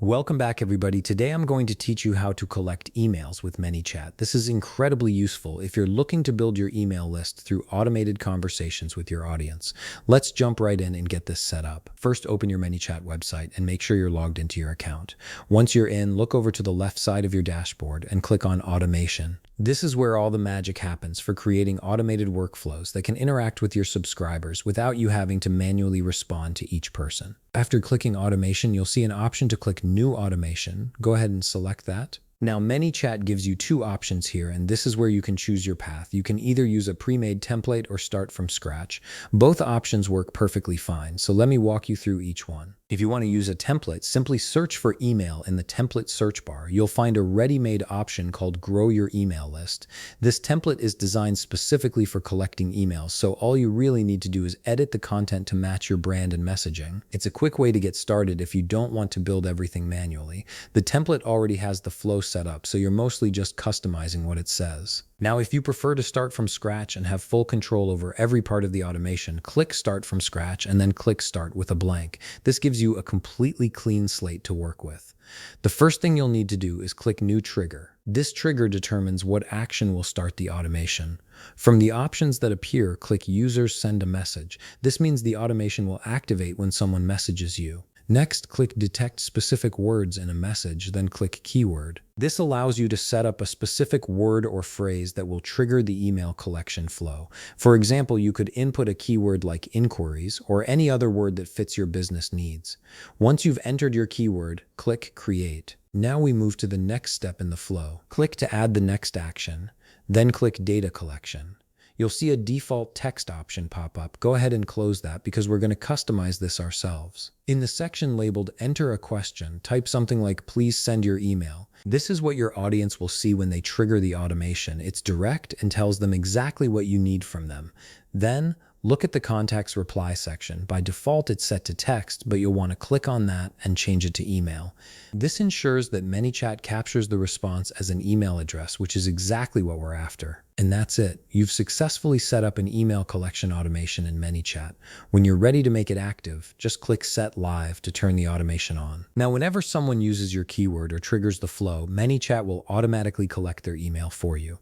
Welcome back, everybody. Today I'm going to teach you how to collect emails with Manychat. This is incredibly useful if you're looking to build your email list through automated conversations with your audience. Let's jump right in and get this set up. First, open your Manychat website and make sure you're logged into your account. Once you're in, look over to the left side of your dashboard and click on Automation. This is where all the magic happens for creating automated workflows that can interact with your subscribers without you having to manually respond to each person. After clicking Automation, you'll see an option to click New Automation. Go ahead and select that. Now, Manychat gives you two options here, and this is where you can choose your path. You can either use a pre-made template or start from scratch. Both options work perfectly fine, so let me walk you through each one. If you want to use a template, simply search for email in the template search bar. You'll find a ready-made option called Grow Your Email List. This template is designed specifically for collecting emails, so all you really need to do is edit the content to match your brand and messaging. It's a quick way to get started if you don't want to build everything manually. The template already has the flow set up, so you're mostly just customizing what it says. Now, if you prefer to start from scratch and have full control over every part of the automation, click Start from Scratch and then click Start with a blank. This gives you a completely clean slate to work with. The first thing you'll need to do is click New Trigger. This trigger determines what action will start the automation. From the options that appear, click Users Send a Message. This means the automation will activate when someone messages you. Next, click Detect Specific Words in a message, then click Keyword. This allows you to set up a specific word or phrase that will trigger the email collection flow. For example, you could input a keyword like inquiries or any other word that fits your business needs. Once you've entered your keyword, click Create. Now we move to the next step in the flow. Click to add the next action, then click Data Collection. You'll see a default text option pop up. Go ahead and close that because we're going to customize this ourselves. In the section labeled Enter a Question, type something like Please send your email. This is what your audience will see when they trigger the automation. It's direct and tells them exactly what you need from them. Then, look at the contact's reply section. By default, it's set to text, but you'll want to click on that and change it to email. This ensures that Manychat captures the response as an email address, which is exactly what we're after. And that's it. You've successfully set up an email collection automation in Manychat. When you're ready to make it active, just click Set Live to turn the automation on. Now, whenever someone uses your keyword or triggers the flow, Manychat will automatically collect their email for you.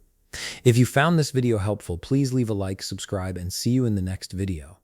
If you found this video helpful, please leave a like, subscribe, and see you in the next video.